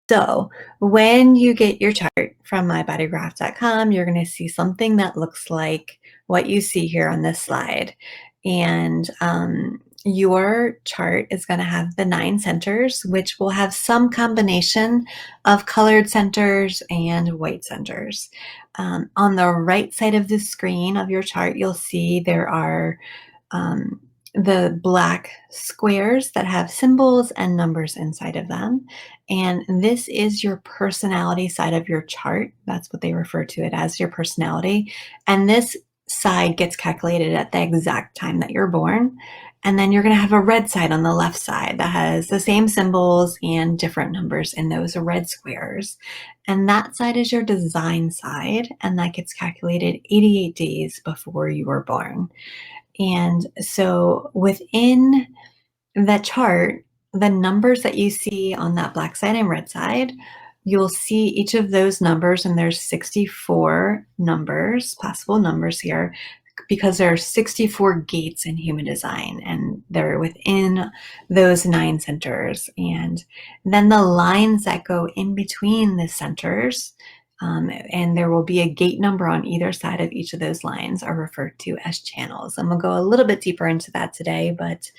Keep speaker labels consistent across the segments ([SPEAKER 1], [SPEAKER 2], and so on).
[SPEAKER 1] So when you get your chart from mybodygraph.com, you're going to see something that looks like what you see here on this slide. And your chart is going to have the 9 centers, which will have some combination of colored centers and white centers. On the right side of the screen of your chart, you'll see there are um, the black squares that have symbols and numbers inside of them. And this is your personality side of your chart. That's what they refer to it as, your personality. And this side gets calculated at the exact time that you're born. And then you're going to have a red side on the left side that has the same symbols and different numbers in those red squares. And that side is your design side, and that gets calculated 88 days before you were born. And so within the chart, the numbers that you see on that black side and red side, you'll see each of those numbers, and there's 64 numbers, possible numbers here, because there are 64 gates in human design, and they're within those 9 centers. And then the lines that go in between the centers, and there will be a gate number on either side of each of those lines, are referred to as channels. And we'll go a little bit deeper into that today, but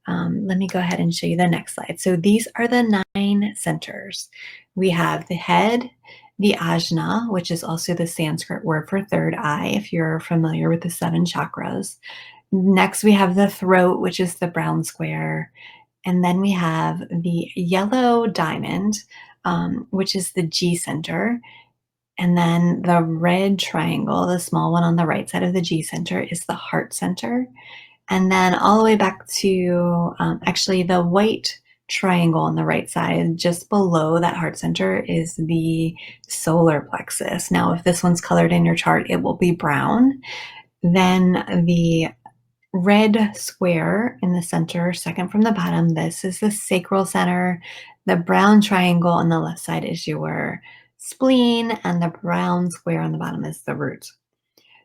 [SPEAKER 1] let me go ahead and show you the next slide. So these are the 9 centers. We have the head, the ajna, which is also the Sanskrit word for third eye, if you're familiar with the 7 chakras. Next, we have the throat, which is the brown square. And then we have the yellow diamond, which is the G center. And then the red triangle, the small one on the right side of the G center, is the heart center. And then all the way back to actually the white triangle on the right side, just below that heart center, is the solar plexus. Now, if this one's colored in your chart, it will be brown. Then the red square in the center, second from the bottom, this is the sacral center. The brown triangle on the left side is your spleen, and the brown square on the bottom is the root.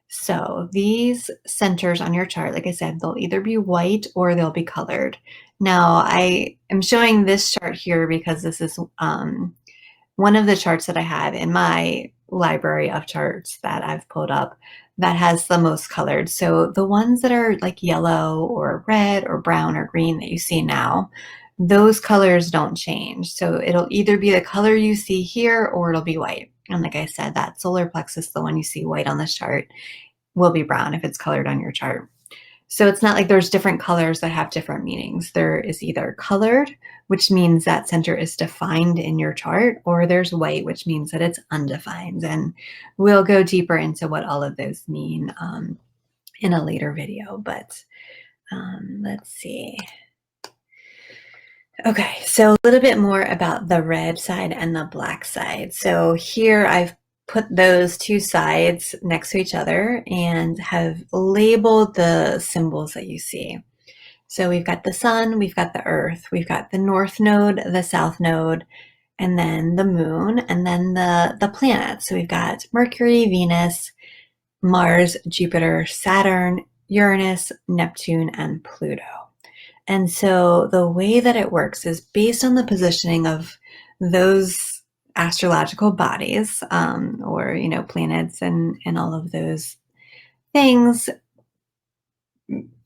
[SPEAKER 1] So these centers on your chart, like I said, they'll either be white or they'll be colored. Now, I am showing this chart here because this is one of the charts that I have in my library of charts that I've pulled up that has the most colored. So the ones that are like yellow or red or brown or green that you see now, those colors don't change. So it'll either be the color you see here or it'll be white. And like I said, that solar plexus, the one you see white on this chart, will be brown if it's colored on your chart. So it's not like there's different colors that have different meanings. There is either colored, which means that center is defined in your chart, or there's white, which means that it's undefined. And we'll go deeper into what all of those mean in a later video, but let's see. Okay, so a little bit more about the red side and the black side. So here I've put those 2 sides next to each other and have labeled the symbols that you see. So we've got the sun, we've got the earth, we've got the north node, the south node, and then the moon, and then the planets. So we've got Mercury, Venus, Mars, Jupiter, Saturn, Uranus, Neptune, and Pluto. And so the way that it works is based on the positioning of those astrological bodies, or planets and all of those things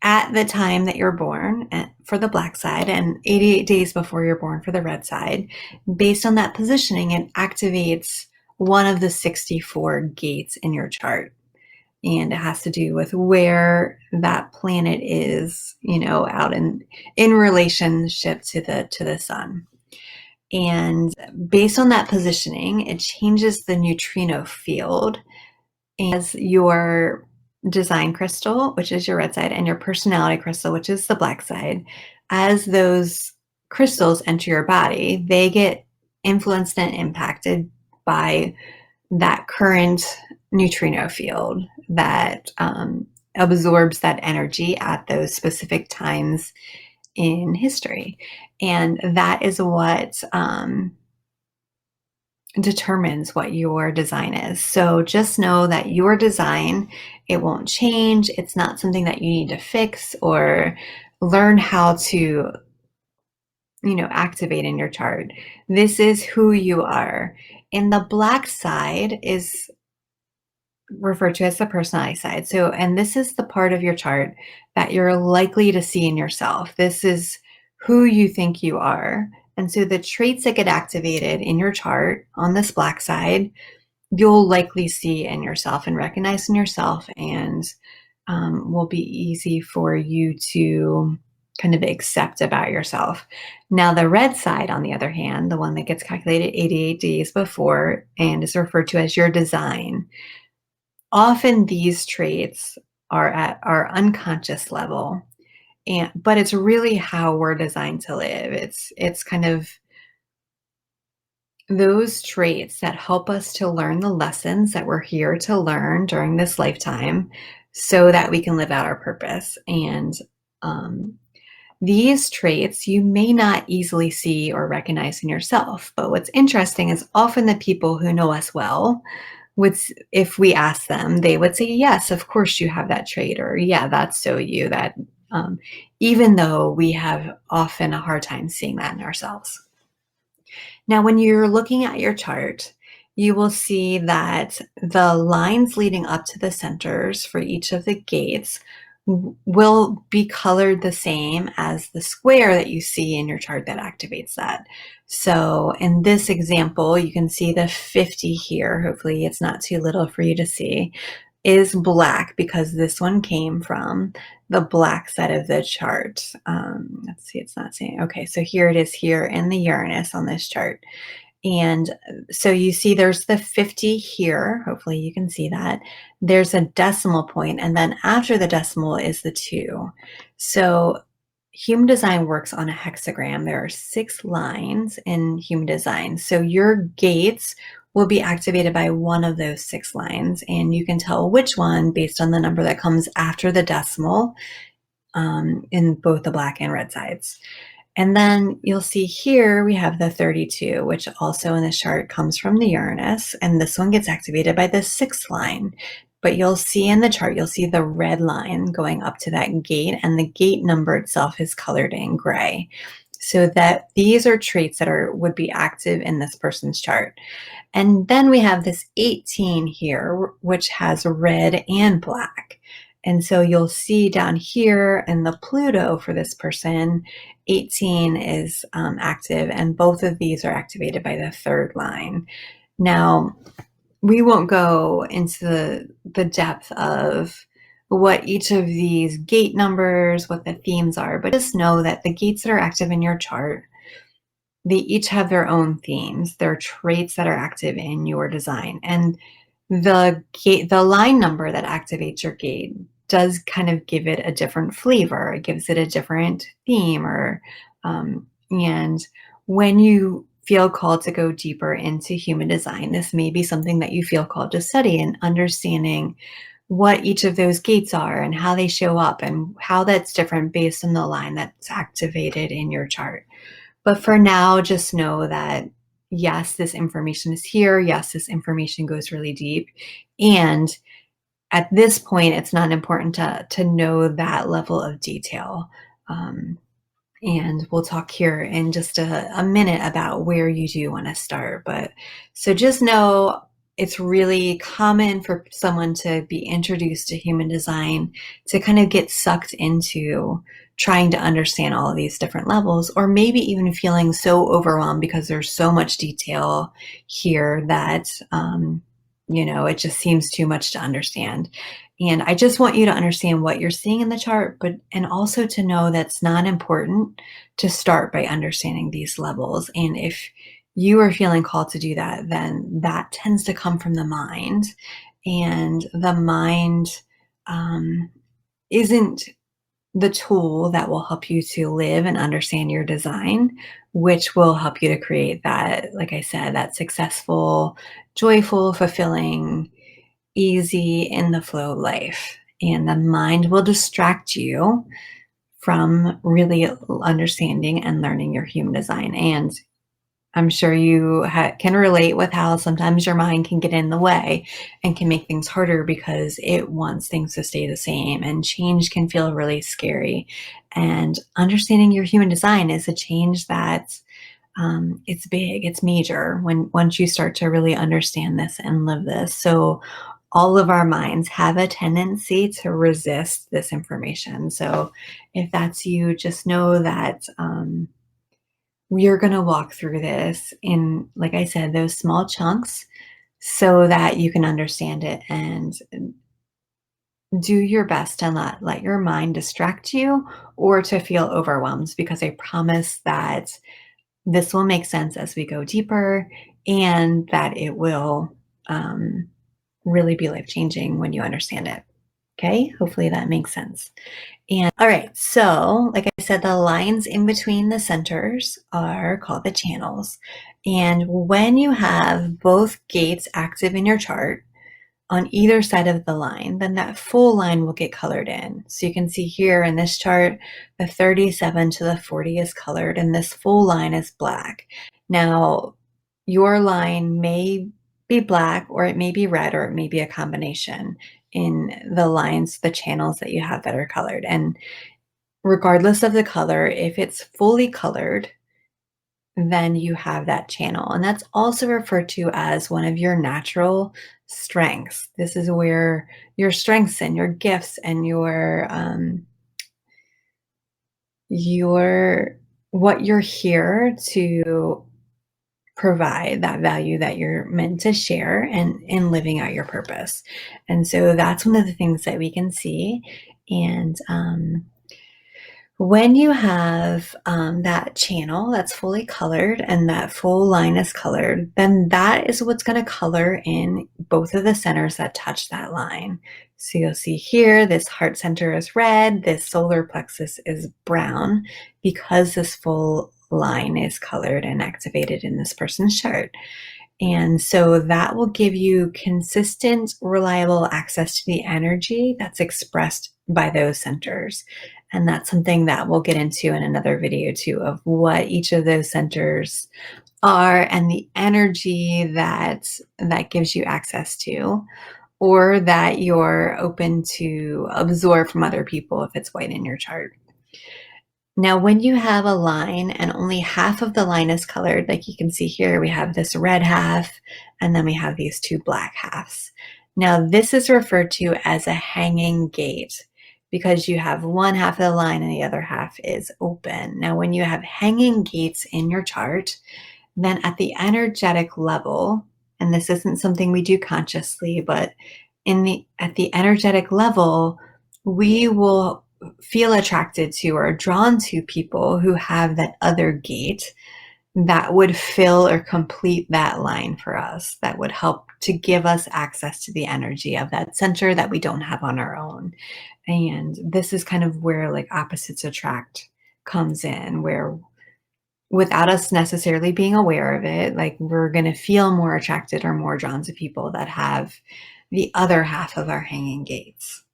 [SPEAKER 1] at the time that you're born for the black side, and 88 days before you're born for the red side. Based on that positioning, it activates one of the 64 gates in your chart. And it has to do with where that planet is, out in relationship to the sun. And based on that positioning, it changes the neutrino field as your design crystal, which is your red side, and your personality crystal, which is the black side. As those crystals enter your body, they get influenced and impacted by that current neutrino field that absorbs that energy at those specific times in history. And that is what determines what your design is. So just know that your design, it won't change. It's not something that you need to fix or learn how to activate in your chart. This is who you are. And the black side is referred to as the personality side. So, and this is the part of your chart that you're likely to see in yourself. This is who you think you are. And so the traits that get activated in your chart on this black side, you'll likely see in yourself and recognize in yourself, and will be easy for you to kind of accept about yourself. Now, the red side, on the other hand, the one that gets calculated 88 days before and is referred to as your design, often these traits are at our unconscious level, but it's really how we're designed to live. It's kind of those traits that help us to learn the lessons that we're here to learn during this lifetime so that we can live out our purpose. And um, these traits you may not easily see or recognize in yourself. But what's interesting is often the people who know us well would, if we ask them, they would say, yes, of course you have that trait, or yeah, that's so you, that um, even though we have often a hard time seeing that in ourselves. Now, when you're looking at your chart, you will see that the lines leading up to the centers for each of the gates will be colored the same as the square that you see in your chart that activates that. So in this example, you can see the 50 here. Hopefully it's not too little for you to see, is black because this one came from the black side of the chart. Let's see, it's not saying, okay, so here it is here in the Uranus on this chart. And so you see there's the 50 here. Hopefully you can see that. There's a decimal point, and then after the decimal is the 2. So human design works on a hexagram. There are 6 lines in human design. So your gates will be activated by one of those 6 lines, and you can tell which one based on the number that comes after the decimal in both the black and red sides. And then you'll see here we have the 32, which also in this chart comes from the Uranus, and this one gets activated by the 6th line. But you'll see in the chart, you'll see the red line going up to that gate, and the gate number itself is colored in gray. So that these are traits that would be active in this person's chart. And then we have this 18 here, which has red and black. And so you'll see down here in the Pluto for this person, 18 is active, and both of these are activated by the 3rd line. Now, we won't go into the depth of what each of these gate numbers, what the themes are, but just know that the gates that are active in your chart, they each have their own themes. They're traits that are active in your design. And the line number that activates your gate does kind of give it a different flavor. It gives it a different theme, and when you feel called to go deeper into human design, this may be something that you feel called to study, and understanding what each of those gates are and how they show up and how that's different based on the line that's activated in your chart. But for now, just know that yes, this information is here. Yes, this information goes really deep. And at this point, it's not important to know that level of detail. And we'll talk here in just a minute about where you do want to start. But so just know it's really common for someone to be introduced to human design to kind of get sucked into trying to understand all of these different levels, or maybe even feeling so overwhelmed because there's so much detail here that, it just seems too much to understand. And I just want you to understand what you're seeing in the chart, and also to know that's not important to start by understanding these levels. And if you are feeling called to do that, then that tends to come from the mind. And the mind isn't the tool that will help you to live and understand your design, which will help you to create that, like I said, that successful, joyful, fulfilling, easy, in the flow life. And the mind will distract you from really understanding and learning your human design. And I'm sure you can relate with how sometimes your mind can get in the way and can make things harder because it wants things to stay the same, and change can feel really scary. And understanding your human design is a change that it's big, it's major when once you start to really understand this and live this. So all of our minds have a tendency to resist this information. So if that's you, just know that we are going to walk through this in, like I said, those small chunks so that you can understand it and do your best to not let your mind distract you or to feel overwhelmed, because I promise that this will make sense as we go deeper, and that it will um, really be life changing when you understand it. Okay, hopefully that makes sense. And all right, so like I said, the lines in between the centers are called the channels. And when you have both gates active in your chart, on either side of the line, then that full line will get colored in. So you can see here in this chart, the 37 to the 40 is colored, and this full line is black. Now, your line may be black, or it may be red, or it may be a combination in the lines, the channels that you have that are colored. And regardless of the color, if it's fully colored, then you have that channel. And that's also referred to as one of your natural strengths. This is where your strengths and your gifts and your what you're here to provide, that value that you're meant to share and in living out your purpose. And so that's one of the things that we can see. And when you have that channel that's fully colored and that full line is colored, then that is what's going to color in both of the centers that touch that line. So you'll see here, this heart center is red, this solar plexus is brown, because this full line is colored and activated in this person's chart. And so that will give you consistent, reliable access to the energy that's expressed by those centers. And that's something that we'll get into in another video too, of what each of those centers are and the energy that gives you access to, or that you're open to absorb from other people if it's white in your chart. Now, when you have a line and only half of the line is colored, like you can see here, we have this red half, and then we have these two black halves. Now, this is referred to as a hanging gate because you have one half of the line and the other half is open. Now, when you have hanging gates in your chart, then at the energetic level, and this isn't something we do consciously, but at the energetic level, we will feel attracted to or drawn to people who have that other gate that would fill or complete that line for us, that would help to give us access to the energy of that center that we don't have on our own. And this is kind of where like opposites attract comes in, where without us necessarily being aware of it, like we're going to feel more attracted or more drawn to people that have the other half of our hanging gates.